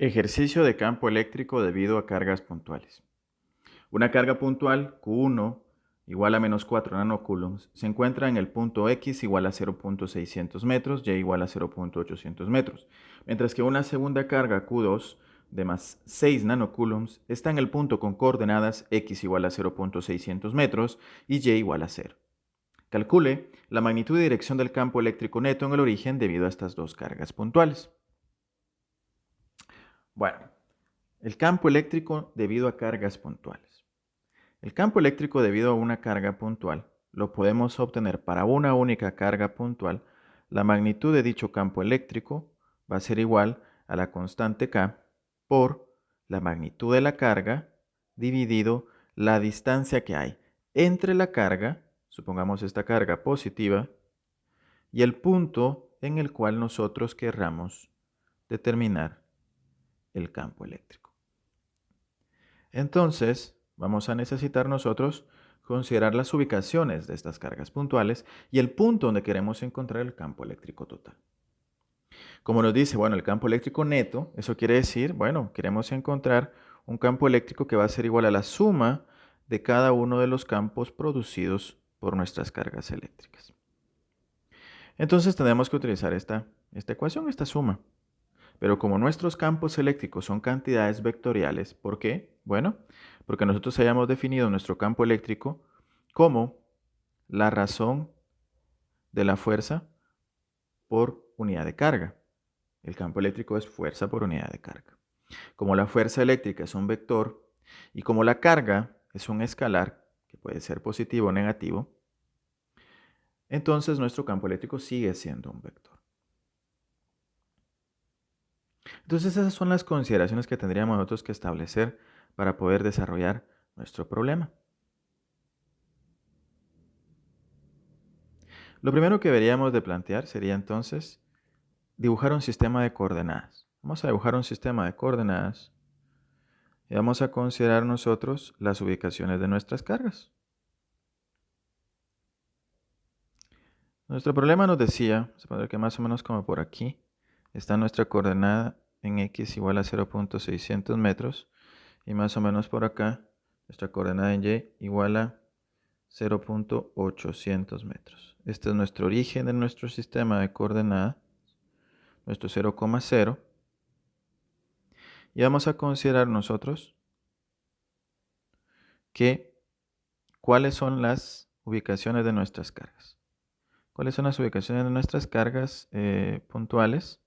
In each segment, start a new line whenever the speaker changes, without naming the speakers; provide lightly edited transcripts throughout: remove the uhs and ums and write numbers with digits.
Ejercicio de campo eléctrico debido a cargas puntuales. Una carga puntual, Q1, igual a menos 4 nanocoulombs, se encuentra en el punto X igual a 0.600 metros, Y igual a 0.800 metros, mientras que una segunda carga Q2 de más 6 nanocoulombs está en el punto con coordenadas X igual a 0.600 metros y Y igual a 0. Calcule la magnitud y dirección del campo eléctrico neto en el origen debido a estas dos cargas puntuales. Bueno, el campo eléctrico debido a cargas puntuales. El campo eléctrico debido a una carga puntual lo podemos obtener para una única carga puntual. La magnitud de dicho campo eléctrico va a ser igual a la constante K por la magnitud de la carga dividido la distancia que hay entre la carga, supongamos esta carga positiva, y el punto en el cual nosotros querramos determinar el campo eléctrico. Entonces, vamos a necesitar nosotros considerar las ubicaciones de estas cargas puntuales y el punto donde queremos encontrar el campo eléctrico total. Como nos dice, bueno, el campo eléctrico neto, eso quiere decir, bueno, queremos encontrar un campo eléctrico que va a ser igual a la suma de cada uno de los campos producidos por nuestras cargas eléctricas. Entonces tenemos que utilizar esta ecuación, esta suma. Pero como nuestros campos eléctricos son cantidades vectoriales, ¿por qué? Bueno, porque nosotros hayamos definido nuestro campo eléctrico como la razón de la fuerza por unidad de carga. El campo eléctrico es fuerza por unidad de carga. Como la fuerza eléctrica es un vector y como la carga es un escalar, que puede ser positivo o negativo, entonces nuestro campo eléctrico sigue siendo un vector. Entonces esas son las consideraciones que tendríamos nosotros que establecer para poder desarrollar nuestro problema. Lo primero que deberíamos de plantear sería entonces dibujar un sistema de coordenadas. Vamos a dibujar un sistema de coordenadas y vamos a considerar nosotros las ubicaciones de nuestras cargas. Nuestro problema nos decía, supone que más o menos como por aquí, está nuestra coordenada en X igual a 0.600 metros y más o menos por acá, nuestra coordenada en Y igual a 0.800 metros. Este es nuestro origen de nuestro sistema de coordenadas, nuestro 0,0. Y vamos a considerar nosotros que cuáles son las ubicaciones de nuestras cargas. ¿Cuáles son las ubicaciones de nuestras cargas puntuales?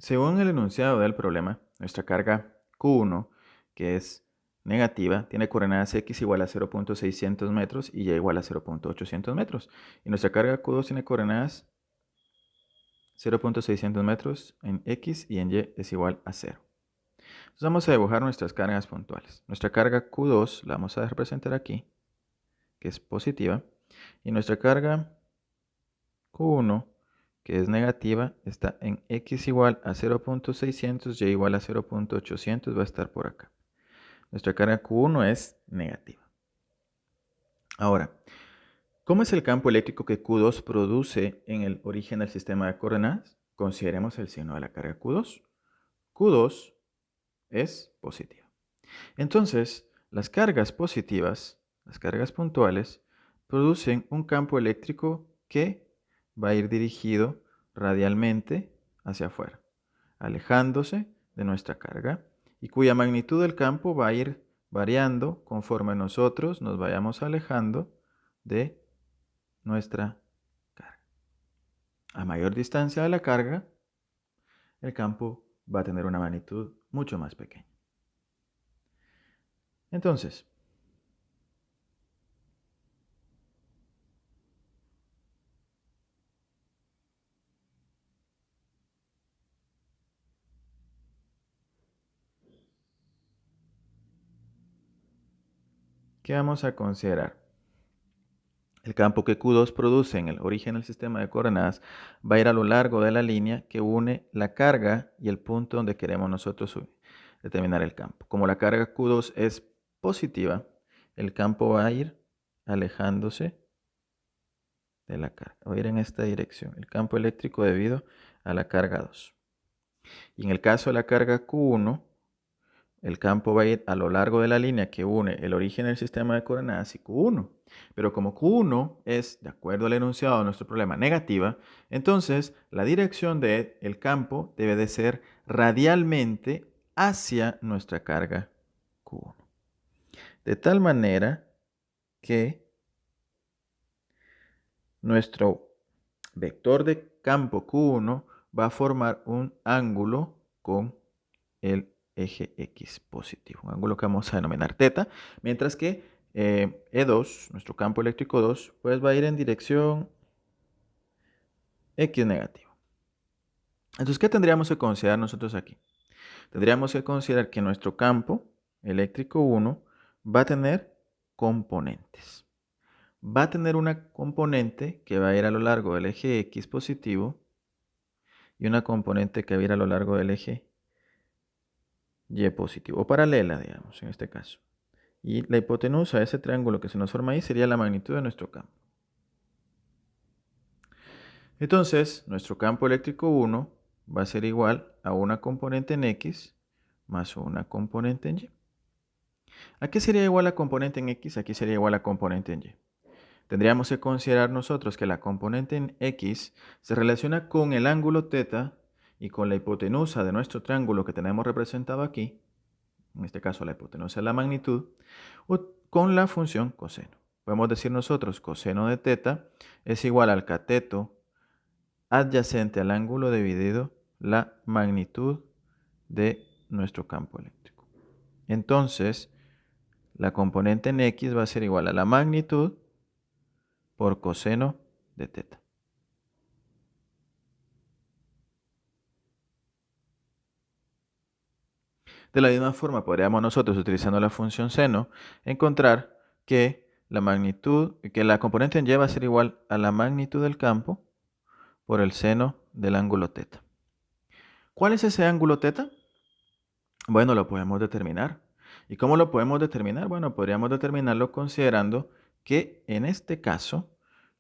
Según el enunciado del problema, nuestra carga Q1, que es negativa, tiene coordenadas X igual a 0.600 metros y Y igual a 0.800 metros. Y nuestra carga Q2 tiene coordenadas 0.600 metros en X y en Y es igual a 0. Entonces vamos a dibujar nuestras cargas puntuales. Nuestra carga Q2 la vamos a representar aquí, que es positiva. Y nuestra carga Q1, que es negativa, está en X igual a 0.600, Y igual a 0.800, va a estar por acá. Nuestra carga Q1 es negativa. Ahora, ¿cómo es el campo eléctrico que Q2 produce en el origen del sistema de coordenadas? Consideremos el signo de la carga Q2. Q2 es positiva. Entonces, las cargas positivas, las cargas puntuales, producen un campo eléctrico que va a ir dirigido radialmente hacia afuera, alejándose de nuestra carga y cuya magnitud del campo va a ir variando conforme nosotros nos vayamos alejando de nuestra carga. A mayor distancia de la carga, el campo va a tener una magnitud mucho más pequeña. Entonces, ¿qué vamos a considerar? El campo que Q2 produce en el origen del sistema de coordenadas va a ir a lo largo de la línea que une la carga y el punto donde queremos nosotros determinar el campo. Como la carga Q2 es positiva, el campo va a ir alejándose de la carga. Va a ir en esta dirección, el campo eléctrico debido a la carga 2. Y en el caso de la carga Q1, el campo va a ir a lo largo de la línea que une el origen del sistema de coordenadas y Q1. Pero como Q1 es, de acuerdo al enunciado de nuestro problema, negativa, entonces la dirección del campo debe de ser radialmente hacia nuestra carga Q1. De tal manera que nuestro vector de campo Q1 va a formar un ángulo con el eje X positivo, un ángulo que vamos a denominar θ, mientras que E2, nuestro campo eléctrico 2, pues va a ir en dirección X negativo. Entonces, ¿qué tendríamos que considerar nosotros aquí? Tendríamos que considerar que nuestro campo eléctrico 1 va a tener componentes. Va a tener una componente que va a ir a lo largo del eje X positivo y una componente que va a ir a lo largo del eje Y positivo, o paralela, digamos, en este caso. Y la hipotenusa de ese triángulo que se nos forma ahí sería la magnitud de nuestro campo. Entonces, nuestro campo eléctrico 1 va a ser igual a una componente en X más una componente en Y. ¿A qué sería igual la componente en X? Aquí sería igual a componente en Y. Tendríamos que considerar nosotros que la componente en X se relaciona con el ángulo θ y con la hipotenusa de nuestro triángulo que tenemos representado aquí, en este caso la hipotenusa es la magnitud, o con la función coseno. Podemos decir nosotros coseno de θ es igual al cateto adyacente al ángulo dividido la magnitud de nuestro campo eléctrico. Entonces, la componente en X va a ser igual a la magnitud por coseno de θ. De la misma forma, podríamos nosotros, utilizando la función seno, encontrar que la componente en Y va a ser igual a la magnitud del campo por el seno del ángulo θ. ¿Cuál es ese ángulo θ? Bueno, lo podemos determinar. ¿Y cómo lo podemos determinar? Bueno, podríamos determinarlo considerando que en este caso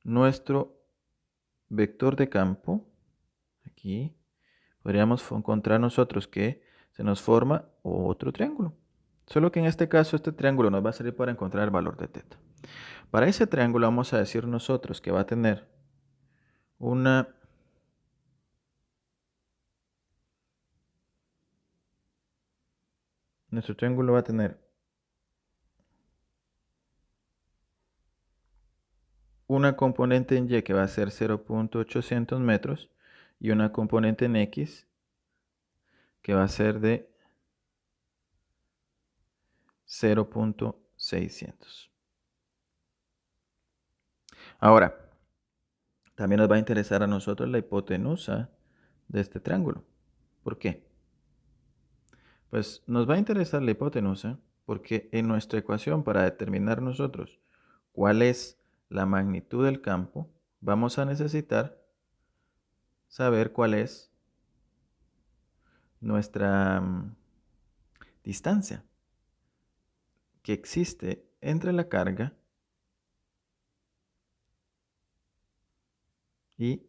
nuestro vector de campo, aquí, podríamos encontrar nosotros que se nos forma otro triángulo. Solo que en este caso este triángulo nos va a servir para encontrar el valor de θ. Para ese triángulo vamos a decir nosotros que va a tener nuestro triángulo va a tener una componente en Y que va a ser 0.800 metros y una componente en X que va a ser de 0.600. Ahora, también nos va a interesar a nosotros la hipotenusa de este triángulo. ¿Por qué? Pues nos va a interesar la hipotenusa porque en nuestra ecuación para determinar nosotros cuál es la magnitud del campo, vamos a necesitar saber cuál es nuestra distancia que existe entre la carga y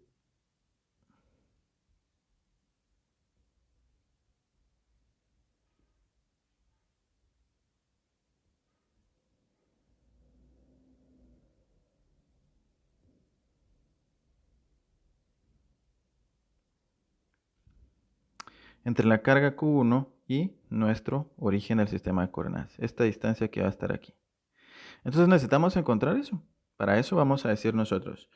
entre la carga Q1 y nuestro origen del sistema de coordenadas, esta distancia que va a estar aquí. Entonces necesitamos encontrar eso. Para eso vamos a decir nosotros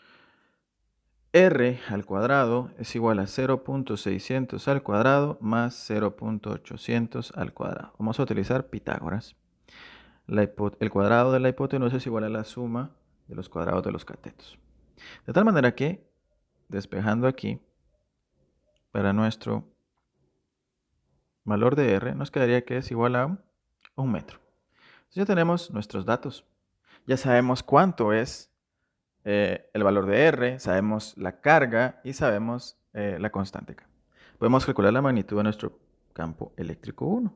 R al cuadrado es igual a 0.600 al cuadrado más 0.800 al cuadrado. Vamos a utilizar Pitágoras. El cuadrado de la hipotenusa es igual a la suma de los cuadrados de los catetos. De tal manera que, despejando aquí, para nuestro valor de R nos quedaría que es igual a 1 metro. Entonces ya tenemos nuestros datos. Ya sabemos cuánto es el valor de R, sabemos la carga y sabemos la constante K. Podemos calcular la magnitud de nuestro campo eléctrico 1.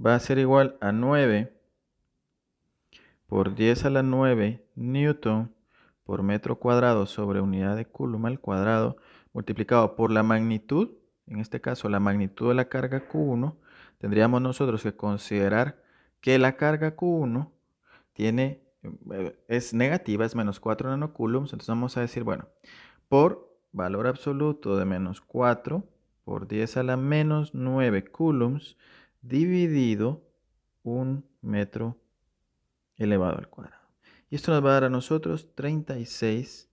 Va a ser igual a 9 por 10 a la 9 newton por metro cuadrado sobre unidad de Coulomb al cuadrado multiplicado por la magnitud, en este caso la magnitud de la carga Q1, tendríamos nosotros que considerar que la carga Q1 es negativa, es menos 4 nanocoulombs, entonces vamos a decir, bueno, por valor absoluto de menos 4 por 10 a la menos 9 coulombs dividido 1 metro elevado al cuadrado. Y esto nos va a dar a nosotros 36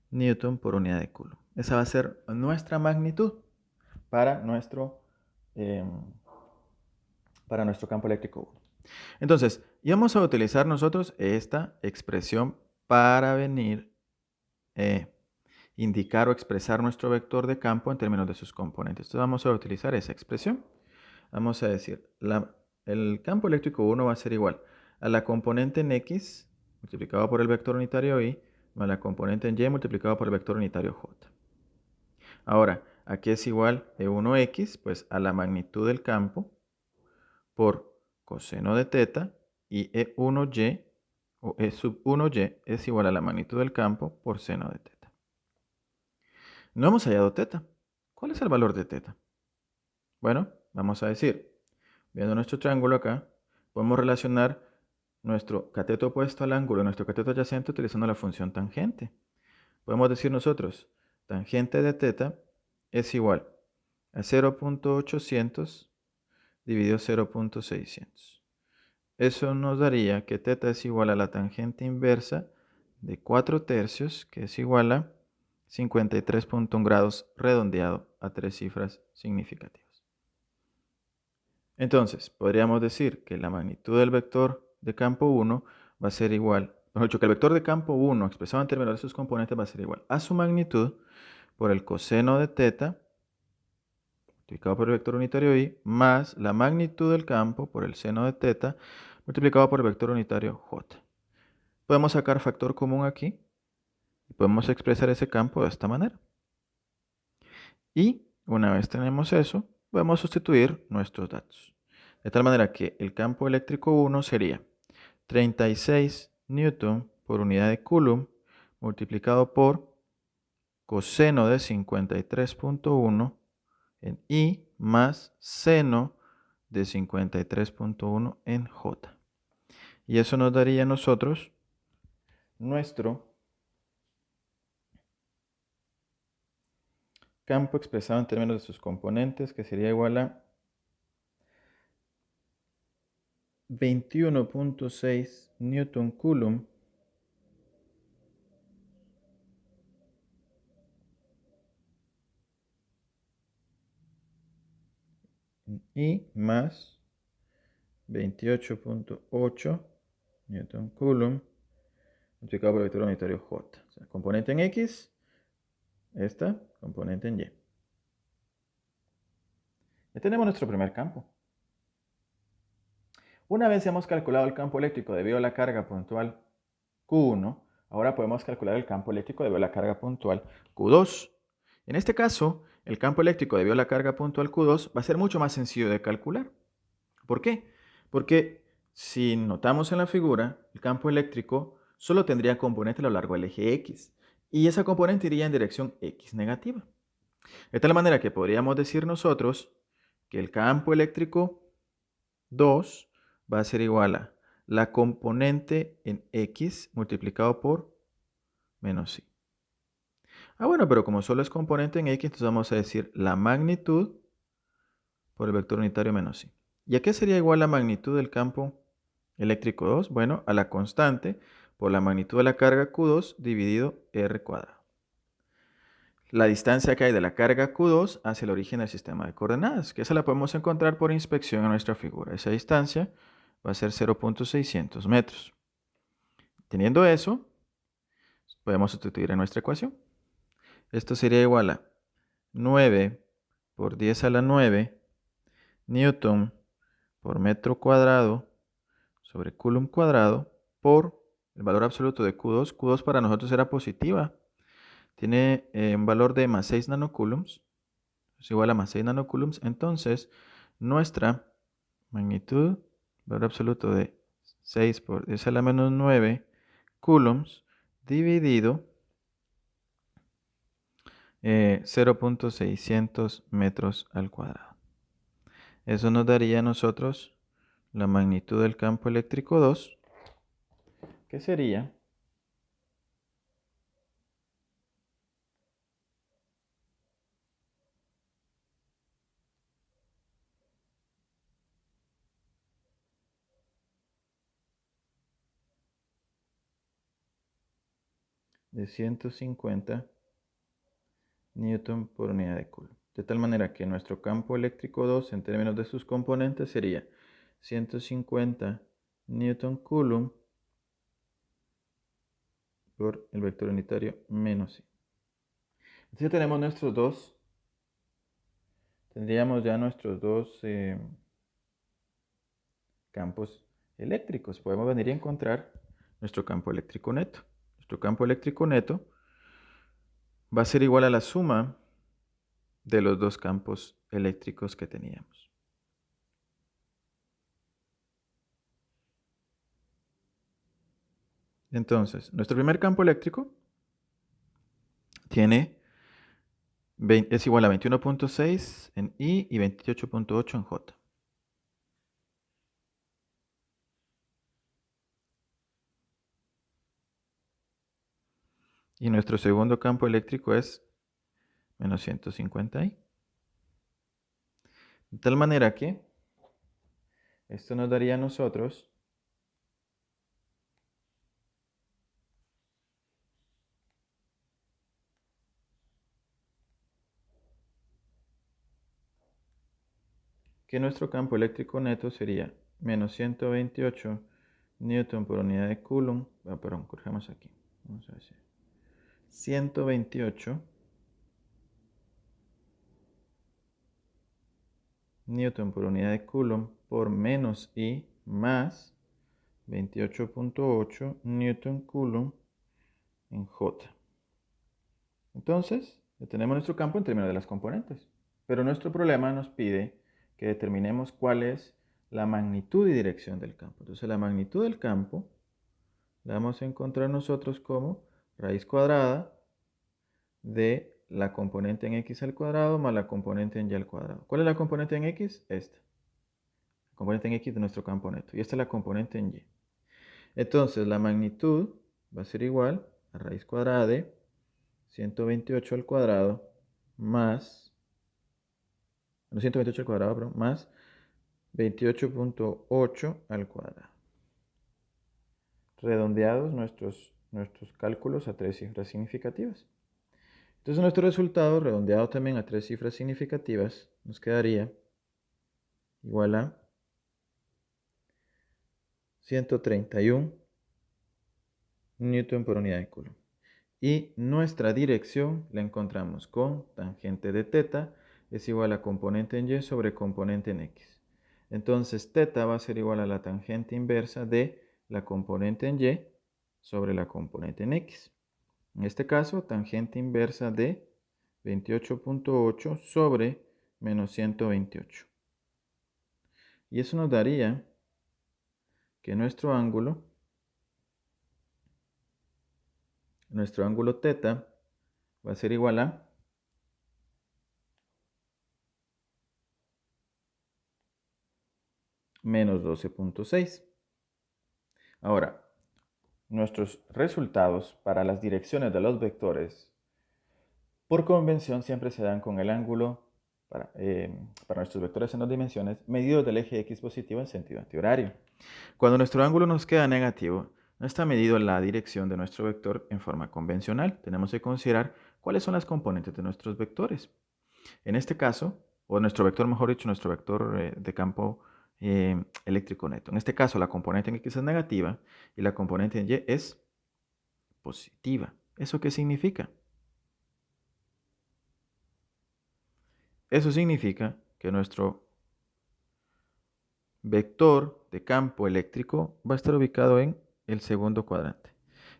newton por unidad de coulomb. Esa va a ser nuestra magnitud para nuestro campo eléctrico 1. Entonces, íbamos a utilizar nosotros esta expresión para venir indicar o expresar nuestro vector de campo en términos de sus componentes. Entonces vamos a utilizar esa expresión. Vamos a decir, el campo eléctrico 1 va a ser igual a la componente en X multiplicado por el vector unitario Y más la componente en Y multiplicado por el vector unitario J. Ahora, aquí es igual E1X, pues a la magnitud del campo por coseno de teta, y E1Y o E sub 1Y es igual a la magnitud del campo por seno de teta. No hemos hallado teta. ¿Cuál es el valor de teta? Bueno, vamos a decir, viendo nuestro triángulo acá, podemos relacionar nuestro cateto opuesto al ángulo y nuestro cateto adyacente utilizando la función tangente. Podemos decir nosotros, tangente de teta es igual a 0.800 dividido 0.600. Eso nos daría que teta es igual a la tangente inversa de 4 tercios, que es igual a 53.1 grados redondeado a 3 cifras significativas. Entonces, podríamos decir que la magnitud del vector de campo 1 va a ser igual, mejor dicho, que el vector de campo 1 expresado en términos de sus componentes va a ser igual a su magnitud por el coseno de teta multiplicado por el vector unitario Y más la magnitud del campo por el seno de teta multiplicado por el vector unitario J. Podemos sacar factor común aquí y podemos expresar ese campo de esta manera. Y una vez tenemos eso, podemos sustituir nuestros datos. De tal manera que el campo eléctrico 1 sería 36 newton por unidad de Coulomb multiplicado por coseno de 53.1 en I más seno de 53.1 en J. Y eso nos daría a nosotros nuestro campo expresado en términos de sus componentes, que sería igual a 21.6 newton coulomb y más 28.8 newton coulomb multiplicado por el vector unitario J. O sea, componente en X, esta componente en Y. Ya tenemos nuestro primer campo. Una vez hemos calculado el campo eléctrico debido a la carga puntual Q1, ahora podemos calcular el campo eléctrico debido a la carga puntual Q2. En este caso, el campo eléctrico debido a la carga puntual Q2 va a ser mucho más sencillo de calcular. ¿Por qué? Porque si notamos en la figura, el campo eléctrico solo tendría componente a lo largo del eje X, y esa componente iría en dirección X negativa. De tal manera que podríamos decir nosotros que el campo eléctrico 2 va a ser igual a la componente en X multiplicado por menos Y. Bueno, pero como solo es componente en X, entonces vamos a decir la magnitud por el vector unitario menos Y. ¿Y a qué sería igual la magnitud del campo eléctrico 2? Bueno, a la constante por la magnitud de la carga Q2 dividido R cuadrado. La distancia que hay de la carga Q2 hacia el origen del sistema de coordenadas, que esa la podemos encontrar por inspección en nuestra figura. Esa distancia va a ser 0.600 metros. Teniendo eso, podemos sustituir en nuestra ecuación. Esto sería igual a 9 por 10 a la 9 newton por metro cuadrado sobre coulomb cuadrado por el valor absoluto de Q2. Q2 para nosotros era positiva. Tiene un valor de más 6 nanocoulombs. Es igual a más 6 nanocoulombs. Entonces, nuestra magnitud, valor absoluto de 6 por 10 a la menos 9 coulombs dividido 0.600 metros al cuadrado. Eso nos daría a nosotros la magnitud del campo eléctrico 2, que sería de 150 newton por unidad de coulomb. De tal manera que nuestro campo eléctrico 2 en términos de sus componentes sería 150 newton coulomb por el vector unitario menos i. Entonces ya tenemos nuestros dos, tendríamos ya nuestros dos campos eléctricos. Podemos venir a encontrar nuestro campo eléctrico neto. Nuestro campo eléctrico neto va a ser igual a la suma de los dos campos eléctricos que teníamos. Entonces, nuestro primer campo eléctrico es igual a 21.6 en I y 28.8 en J. Y nuestro segundo campo eléctrico es menos 150I. De tal manera que esto nos daría a nosotros que nuestro campo eléctrico neto sería menos 128 newton por unidad de coulomb. Perdón, corrijamos aquí. Vamos a decir 128 newton por unidad de coulomb por menos I más 28.8 newton coulomb en J. Entonces, detenemos nuestro campo en términos de las componentes. Pero nuestro problema nos pide que determinemos cuál es la magnitud y dirección del campo. Entonces, la magnitud del campo la vamos a encontrar nosotros como raíz cuadrada de la componente en x al cuadrado más la componente en y al cuadrado. ¿Cuál es la componente en x? Esta. La componente en x de nuestro campo neto. Y esta es la componente en y. Entonces, la magnitud va a ser igual a raíz cuadrada de 128 al cuadrado más, 128 al cuadrado, perdón, más 28.8 al cuadrado. Redondeados nuestros cálculos a tres cifras significativas. Entonces nuestro resultado, redondeado también a tres cifras significativas, nos quedaría igual a 131 newton por unidad de coulomb. Y nuestra dirección la encontramos con tangente de teta es igual a componente en y sobre componente en x. Entonces teta va a ser igual a la tangente inversa de la componente en y sobre la componente en x. En este caso, tangente inversa de 28.8 sobre menos 128. Y eso nos daría que nuestro ángulo teta va a ser igual a menos 12.6. Ahora, nuestros resultados para las direcciones de los vectores, por convención, siempre se dan con el ángulo para nuestros vectores en dos dimensiones medidos del eje x positivo en sentido antihorario. Cuando nuestro ángulo nos queda negativo, no está medido la dirección de nuestro vector en forma convencional. Tenemos que considerar cuáles son las componentes de nuestros vectores. En este caso, o nuestro vector, mejor dicho, nuestro vector de campo eléctrico neto. En este caso, la componente en x es negativa y la componente en y es positiva. ¿Eso qué significa? Eso significa que nuestro vector de campo eléctrico va a estar ubicado en el segundo cuadrante.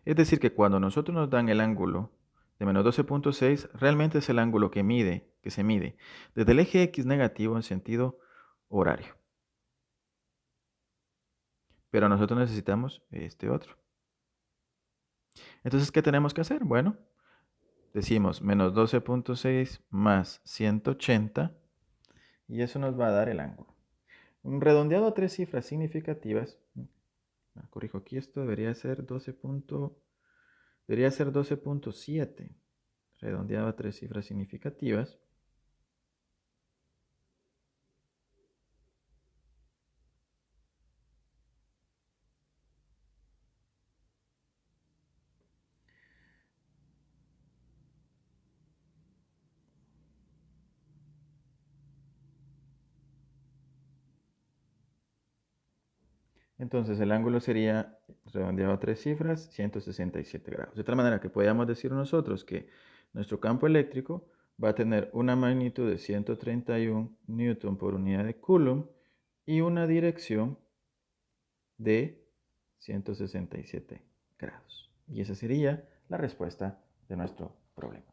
Es decir, que cuando nosotros nos dan el ángulo de menos 12.6, realmente es el ángulo que se mide desde el eje X negativo en sentido horario. Pero nosotros necesitamos este otro. Entonces, ¿qué tenemos que hacer? Bueno, decimos menos 12.6 más 180 y eso nos va a dar el ángulo. Un redondeado a tres cifras significativas. Corrijo aquí, esto debería ser 12.7. Redondeado a tres cifras significativas. Entonces el ángulo sería, redondeado a tres cifras, 167 grados. De tal manera que podríamos decir nosotros que nuestro campo eléctrico va a tener una magnitud de 131 newton por unidad de Coulomb y una dirección de 167 grados. Y esa sería la respuesta de nuestro problema.